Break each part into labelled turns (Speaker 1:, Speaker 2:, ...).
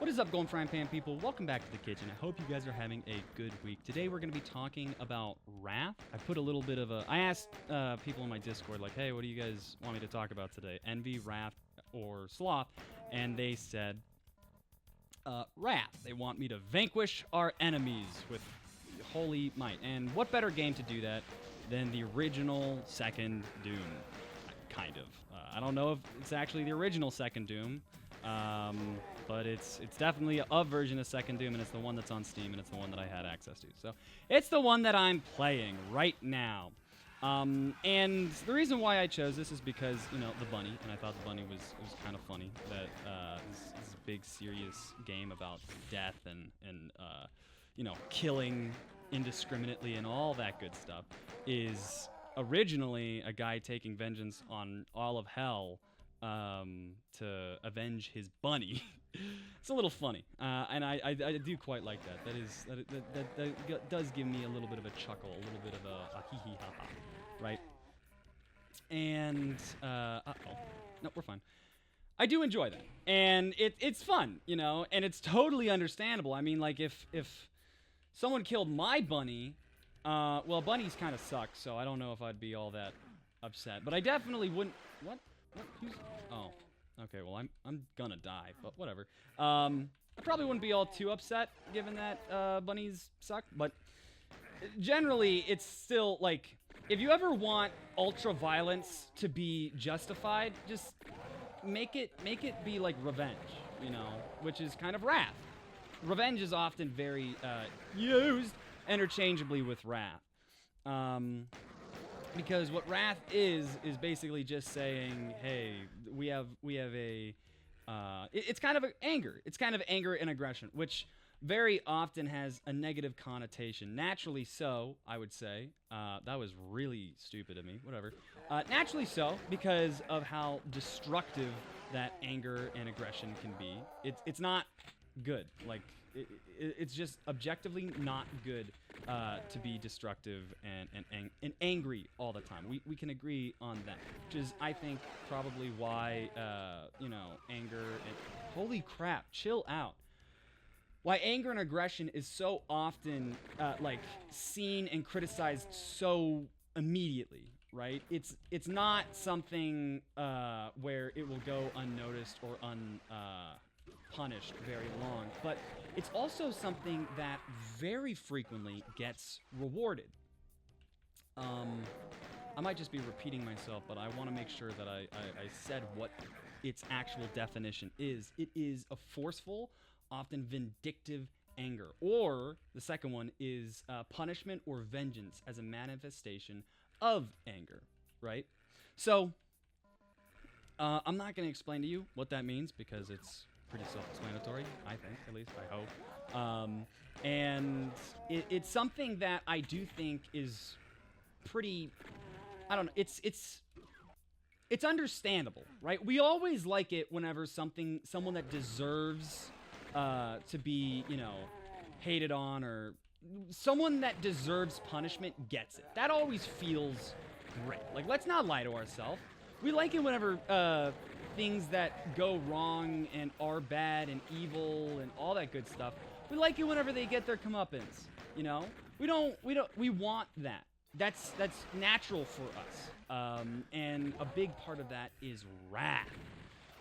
Speaker 1: What is up, Golden Frying Pan people? Welcome back to the kitchen. I hope you guys are having a good week. Today we're going to be talking about Wrath. I put a little bit of a... I asked people in my Discord, like, hey, what do you guys want me to talk about today? Envy, Wrath, or Sloth? And they said, Wrath. They want me to vanquish our enemies with holy might. And what better game to do that than the original second Doom? Kind of. I don't know if it's actually the original second Doom. But it's definitely a version of Second Doom, and it's the one that's on Steam, and it's the one that I had access to. So it's the one that I'm playing right now. And the reason why I chose this is because, you know, the bunny, and I thought the bunny was kind of funny. That this big, serious game about death and you know, killing indiscriminately and all that good stuff is originally a guy taking vengeance on all of hell to avenge his bunny. It's a little funny, and I do quite like that. That does give me a little bit of a chuckle, a little bit of a hee hee ha ha, right? And no, we're fine. I do enjoy that, and it's fun, you know, and it's totally understandable. I mean, like if someone killed my bunny, well, bunnies kind of suck, so I don't know if I'd be all that upset, but I definitely wouldn't. What? Who's... Oh, okay. Well, I'm gonna die, but whatever. I probably wouldn't be all too upset given that bunnies suck, but generally, it's still like if you ever want ultra violence to be justified, just make it be like revenge, you know, which is kind of wrath. Revenge is often very used interchangeably with wrath. Because what wrath is basically just saying, hey, we have a, it's kind of anger. It's kind of anger and aggression, which very often has a negative connotation. Naturally so, I would say. That was really stupid of me. Whatever. Naturally so, because of how destructive that anger and aggression can be. It's not good. Like, it's just objectively not good to be destructive and angry all the time. We can agree on that, which is, I think, probably why, you know, anger and... Holy crap, chill out. Why anger and aggression is so often, like, seen and criticized so immediately, right? It's not something where it will go unnoticed or punished very long, but it's also something that very frequently gets rewarded. I might just be repeating myself, but I want to make sure that I said what its actual definition is. It is a forceful, often vindictive anger, or the second one is punishment or vengeance as a manifestation of anger, right? So I'm not going to explain to you what that means because it's pretty self-explanatory, I think, at least, I hope. And it's something that I do think is pretty, I don't know, it's understandable, right? We always like it whenever someone that deserves to be, you know, hated on, or someone that deserves punishment gets it. That always feels great. Like, let's not lie to ourselves. We like it whenever things that go wrong and are bad and evil and all that good stuff. We like it whenever they get their comeuppance, you know? We want that. That's natural for us. And a big part of that is wrath,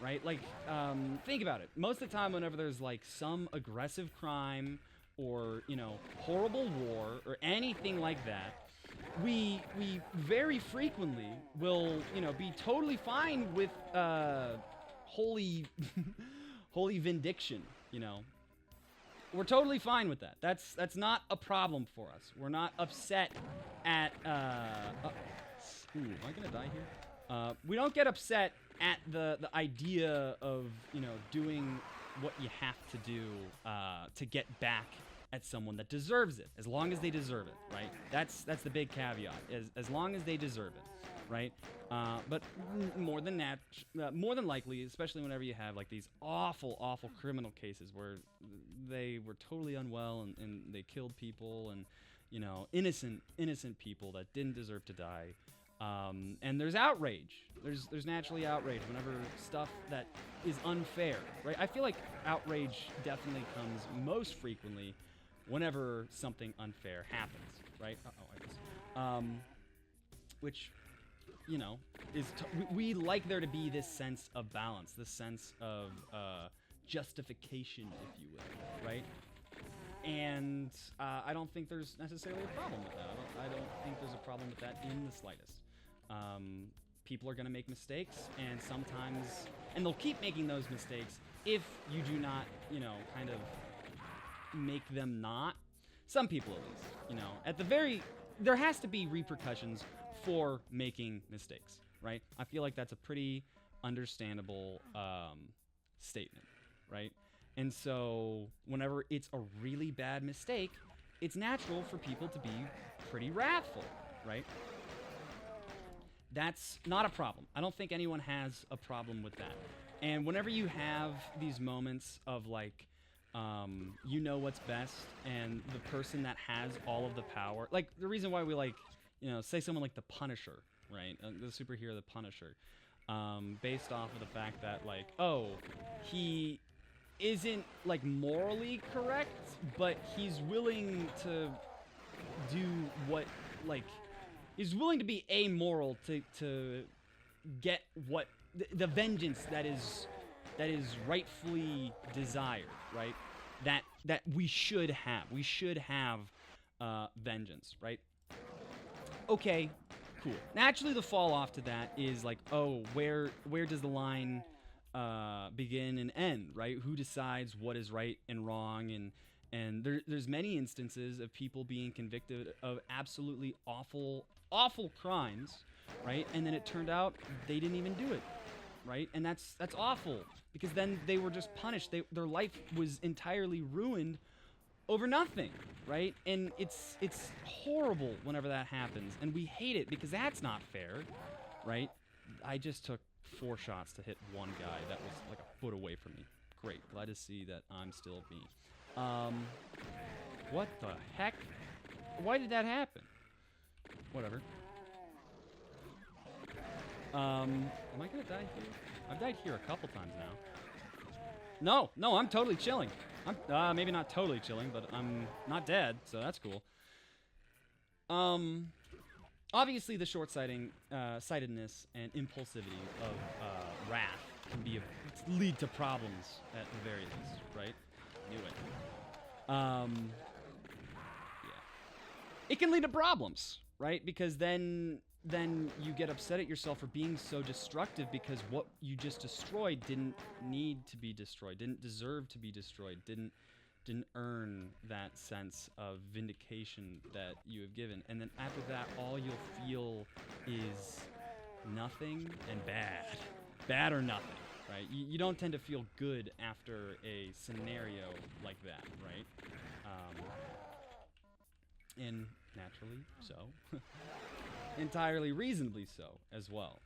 Speaker 1: right? Like, think about it. Most of the time whenever there's like some aggressive crime or, you know, horrible war or anything like that, we very frequently will, you know, be totally fine with holy holy vindication, you know. We're totally fine with that. That's not a problem for us. We're not upset at ooh, am I gonna die here? We don't get upset at the idea of, you know, doing what you have to do to get back at someone that deserves it, as long as they deserve it, right? That's the big caveat, as long as they deserve it, right? But more than likely, especially whenever you have like these awful criminal cases where they were totally unwell and they killed people and, you know, innocent people that didn't deserve to die, And there's outrage. There's naturally outrage whenever stuff that is unfair, right? I feel like outrage definitely comes most frequently whenever something unfair happens, right? I guess. Which, you know, we like there to be this sense of balance, this sense of justification, if you will, right? And I don't think there's necessarily a problem with that. I don't think there's a problem with that in the slightest. People are going to make mistakes, and sometimes, and they'll keep making those mistakes if you do not, you know, kind of make them not. Some people, at least, you know, at the very, there has to be repercussions for making mistakes, right? I feel like that's a pretty understandable statement, right? And so whenever it's a really bad mistake, it's natural for people to be pretty wrathful, right? That's not a problem. I don't think anyone has a problem with that. And whenever you have these moments of like, you know what's best, and the person that has all of the power, like the reason why we like, you know, say someone like the Punisher, right? The superhero, the Punisher, based off of the fact that like, oh, he isn't like morally correct, but he's willing to do what, like, he's willing to be amoral to get what the vengeance that is rightfully desired, right? That we should have. We should have vengeance, right? Okay, cool. Naturally, the fall off to that is like, oh, where does the line begin and end, right? Who decides what is right and wrong? And there's many instances of people being convicted of absolutely awful crimes, right? And then it turned out they didn't even do it, right? And that's awful, because then they were just punished. Their life was entirely ruined over nothing, right? And it's horrible whenever that happens, and we hate it because that's not fair, right? I just took 4 shots to hit one guy that was like a foot away from me. Great, glad to see that I'm still me. What the heck? Why did that happen? Whatever. Am I gonna die here? I've died here a couple times now. No, I'm totally chilling. I'm maybe not totally chilling, but I'm not dead, so that's cool. Obviously, the short-sightedness and impulsivity of wrath can lead to problems at the very least, right? Knew it. Yeah. It can lead to problems, right? Because then you get upset at yourself for being so destructive, because what you just destroyed didn't need to be destroyed, didn't deserve to be destroyed, didn't earn that sense of vindication that you have given. And then after that, all you'll feel is nothing and bad or nothing, right? You don't tend to feel good after a scenario like that, right? And naturally so. Entirely reasonably so as well.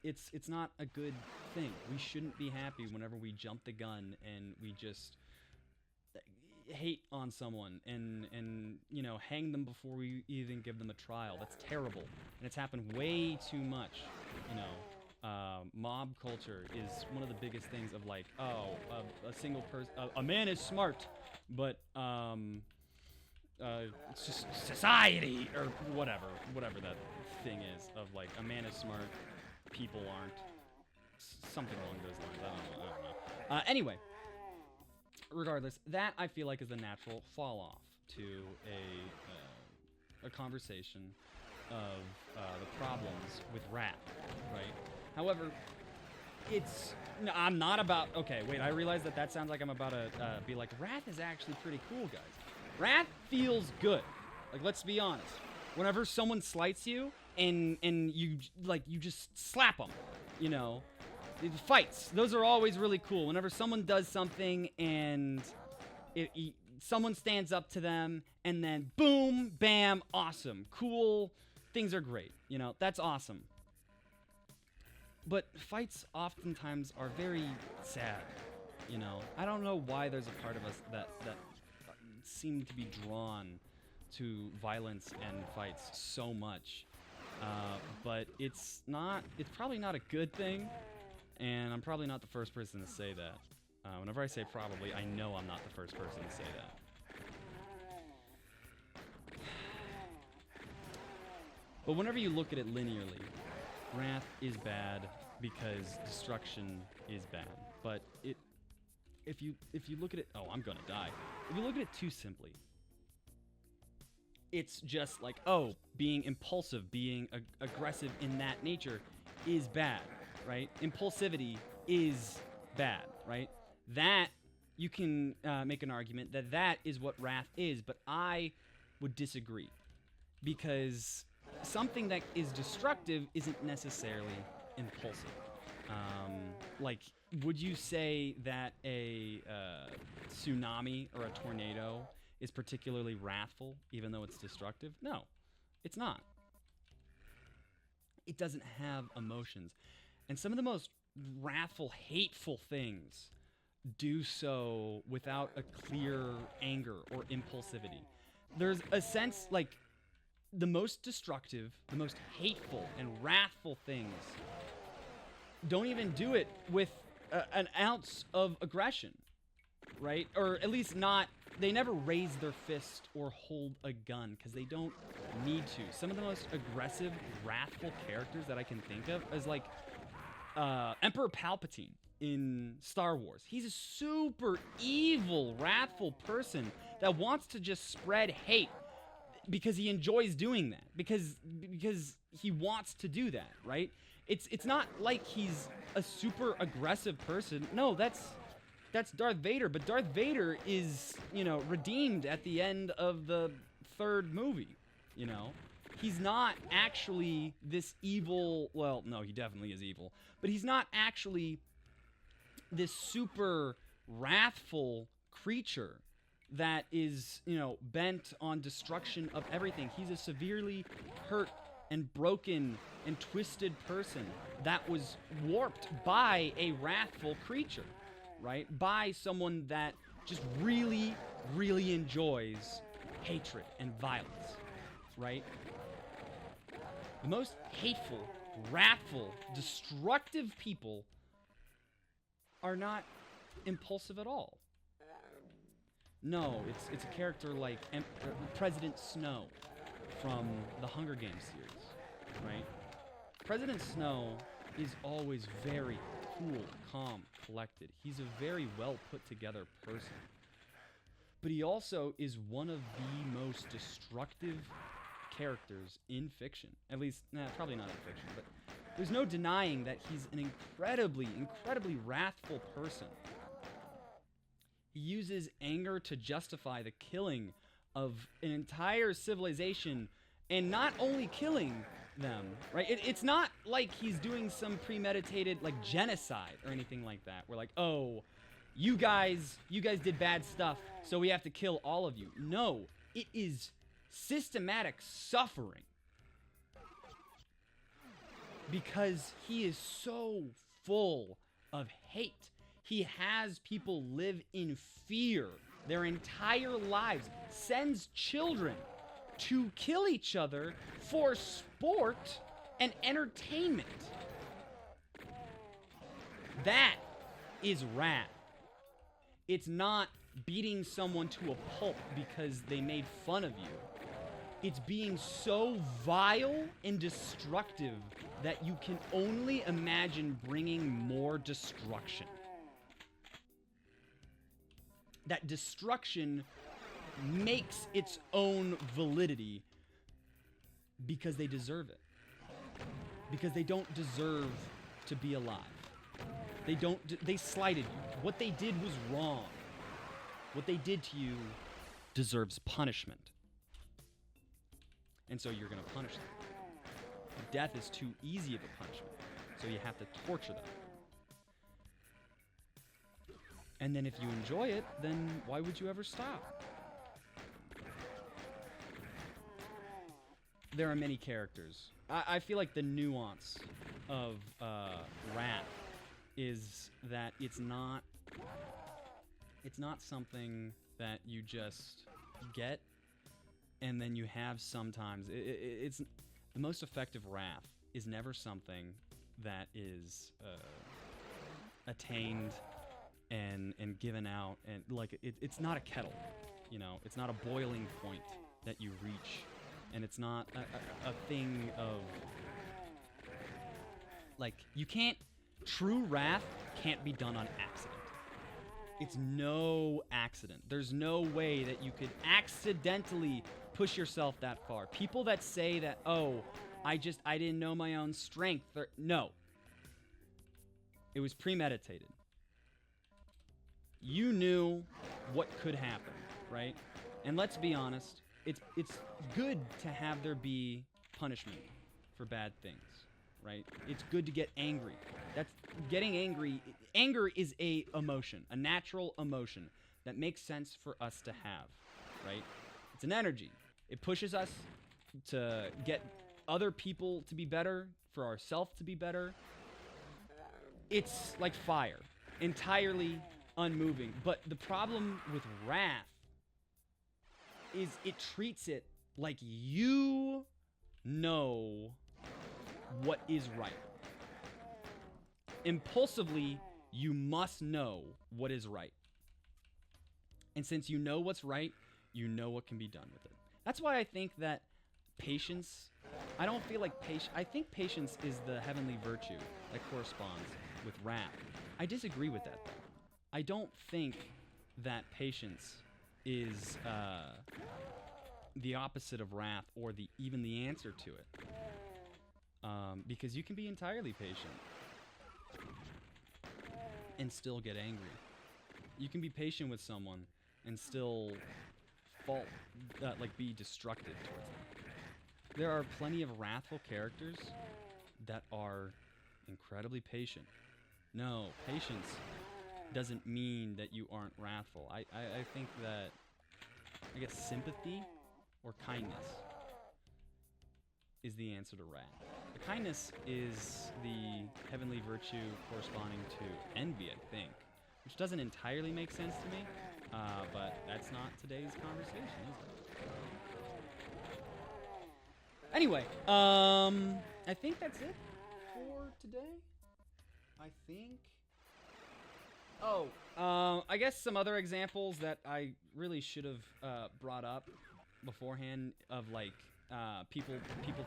Speaker 1: It's not a good thing. We shouldn't be happy whenever we jump the gun and we just hate on someone and you know, hang them before we even give them a trial. That's terrible, and it's happened way too much. You know, mob culture is one of the biggest things of like, oh, a single person, a man is smart, but it's just society or whatever that thing is of like, a man is smart, people aren't, something along those lines. I don't know. Anyway, regardless, that I feel like is the natural fall off to a conversation of the problems with rap, right? However, I'm not about, okay, wait, I realize that sounds like I'm about to be like, wrath is actually pretty cool, guys. Wrath feels good. Like, let's be honest. Whenever someone slights you and you just slap them, you know, the fights, those are always really cool. Whenever someone does something and someone stands up to them and then boom, bam, awesome, cool, things are great. You know, that's awesome. But fights oftentimes are very sad, you know. I don't know why there's a part of us that seem to be drawn to violence and fights so much, but it's probably not a good thing, and I'm probably not the first person to say that. Whenever I say probably, I know I'm not the first person to say that. But whenever you look at it linearly, Wrath is bad because destruction is bad. But if you look at it, oh, I'm gonna die. If you look at it too simply, it's just like, oh, being impulsive, being aggressive in that nature is bad, right? Impulsivity is bad, right? That, you can make an argument that that is what wrath is, but I would disagree. Because something that is destructive isn't necessarily impulsive. Like, would you say that a tsunami or a tornado is particularly wrathful, even though it's destructive? No, it's not. It doesn't have emotions. And some of the most wrathful, hateful things do so without a clear anger or impulsivity. There's a sense, like, the most destructive, the most hateful and wrathful things don't even do it with an ounce of aggression, right? Or at least not, they never raise their fist or hold a gun because they don't need to. Some of the most aggressive, wrathful characters that I can think of is like Emperor Palpatine in Star Wars. He's a super evil, wrathful person that wants to just spread hate because he enjoys doing that, because he wants to do that, right? It's not like he's a super aggressive person. No, that's Darth Vader, but Darth Vader is, you know, redeemed at the end of the 3rd movie, you know? He's not actually this evil, well, no, he definitely is evil, but he's not actually this super wrathful creature that is, you know, bent on destruction of everything. He's a severely hurt and broken and twisted person that was warped by a wrathful creature, right? By someone that just really, really enjoys hatred and violence, right? The most hateful, wrathful, destructive people are not impulsive at all. No, it's a character like President Snow from the Hunger Games series, right? President Snow is always very cool, calm, collected. He's a very well put together person. But he also is one of the most destructive characters in fiction. At least, probably not in fiction, but there's no denying that he's an incredibly, incredibly wrathful person. He uses anger to justify the killing of an entire civilization, and not only killing them, right? It's not like he's doing some premeditated, like, genocide or anything like that. We're like, oh, you guys did bad stuff, so we have to kill all of you. No, it is systematic suffering. Because he is so full of hate. He has people live in fear their entire lives, sends children to kill each other for sport and entertainment. That is wrath. It's not beating someone to a pulp because they made fun of you. It's being so vile and destructive that you can only imagine bringing more destruction. That destruction makes its own validity because they deserve it. Because they don't deserve to be alive. They slighted you. What they did was wrong. What they did to you deserves punishment. And so you're going to punish them. Death is too easy of a punishment, so you have to torture them. And then if you enjoy it, then why would you ever stop? There are many characters. I feel like the nuance of Wrath is that it's not something that you just get And then you have sometimes it's the most effective wrath is never something that is attained and given out, and like it's not a kettle, it's not a boiling point that you reach, and it's not a thing of like true wrath can't be done on accident. It's no accident. There's no way that you could accidentally push yourself that far. People that say that, oh, I didn't know my own strength. No. It was premeditated. You knew what could happen, right? And let's be honest, it's good to have there be punishment for bad things, right? It's good to get angry. That's getting angry. Anger is a natural emotion that makes sense for us to have, right? It's an energy. It pushes us to get other people to be better, for ourselves to be better. It's like fire, entirely unmoving. But the problem with wrath is it treats it like you know what is right. Impulsively, you must know what is right. And since you know what's right, you know what can be done with it. That's why I think that patience, I don't feel like patience, I think patience is the heavenly virtue that corresponds with wrath. I disagree with that, though. I don't think that patience is the opposite of wrath or even the answer to it. Because you can be entirely patient and still get angry. You can be patient with someone and still be destructive towards them. There are plenty of wrathful characters that are incredibly patient. No, patience doesn't mean that you aren't wrathful. I think that, I guess, sympathy or kindness is the answer to wrath. The kindness is the heavenly virtue corresponding to envy, I think, which doesn't entirely make sense to me, but that's not today's conversation, is it? Anyway, I think that's it for today. I think. Oh, I guess some other examples that I really should have brought up beforehand of people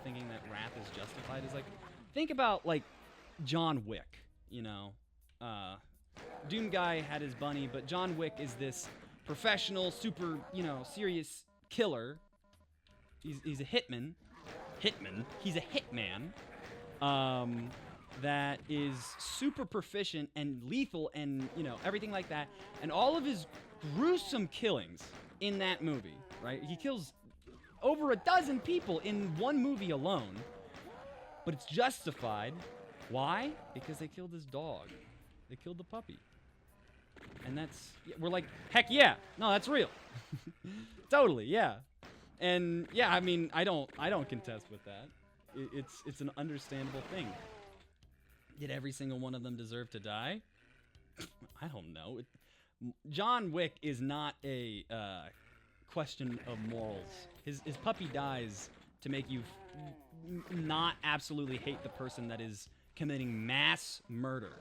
Speaker 1: thinking that wrath is justified is think about John Wick. Doom guy had his bunny, but John Wick is this professional, super serious killer. He's a hitman. He's a hitman. That is super proficient and lethal and, everything like that. And all of his gruesome killings in that movie, right? He kills over a dozen people in one movie alone. But it's justified. Why? Because they killed his dog. They killed the puppy. And we're like, heck yeah. No, that's real. Totally, yeah. And yeah, I mean, I don't contest with that. It's an understandable thing. Did every single one of them deserve to die? I don't know. John Wick is not a question of morals. His puppy dies to make you not absolutely hate the person that is committing mass murder,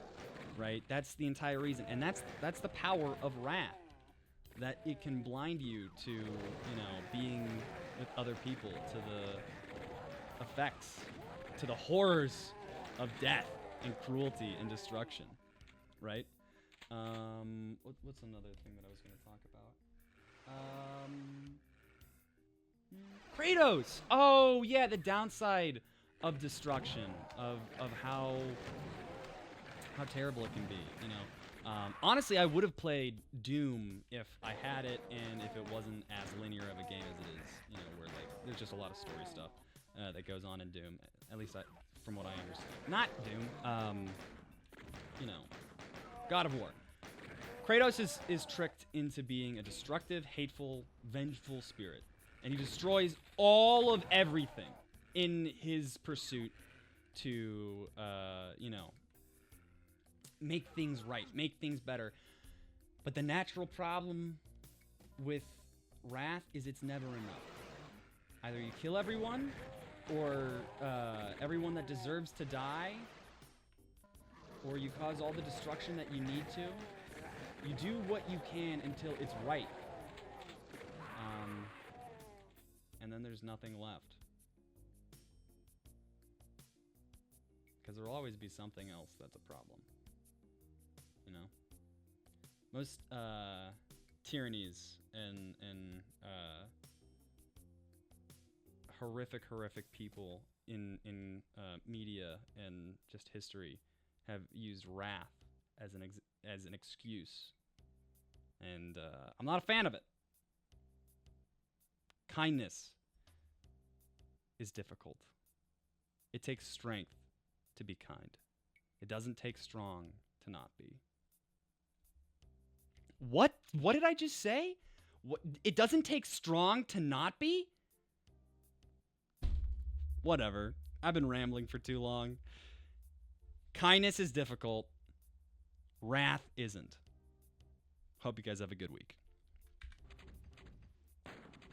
Speaker 1: right? That's the entire reason, and that's the power of wrath. That it can blind you to being with other people, to the effects, to the horrors of death and cruelty and destruction, right? What's another thing that I was going to talk about? Kratos! Oh, yeah, the downside of destruction, of how terrible it can be, honestly, I would have played Doom if I had it and if it wasn't as linear of a game as it is, where there's just a lot of story stuff that goes on in Doom, at least from what I understand. Not Doom, God of War. Kratos is tricked into being a destructive, hateful, vengeful spirit. And he destroys all of everything in his pursuit to, make things right, make things better. But the natural problem with wrath is it's never enough. Either you kill everyone, or everyone that deserves to die, or you cause all the destruction that you need to. You do what you can until it's right. And then there's nothing left. Because there will always be something else that's a problem. You know? Most tyrannies and horrific people in media and just history have used wrath as an excuse. And I'm not a fan of it. Kindness is difficult. It takes strength to be kind. It doesn't take strong to not be. What did I just say? It doesn't take strong to not be? Whatever. I've been rambling for too long. Kindness is difficult. Wrath isn't. Hope you guys have a good week.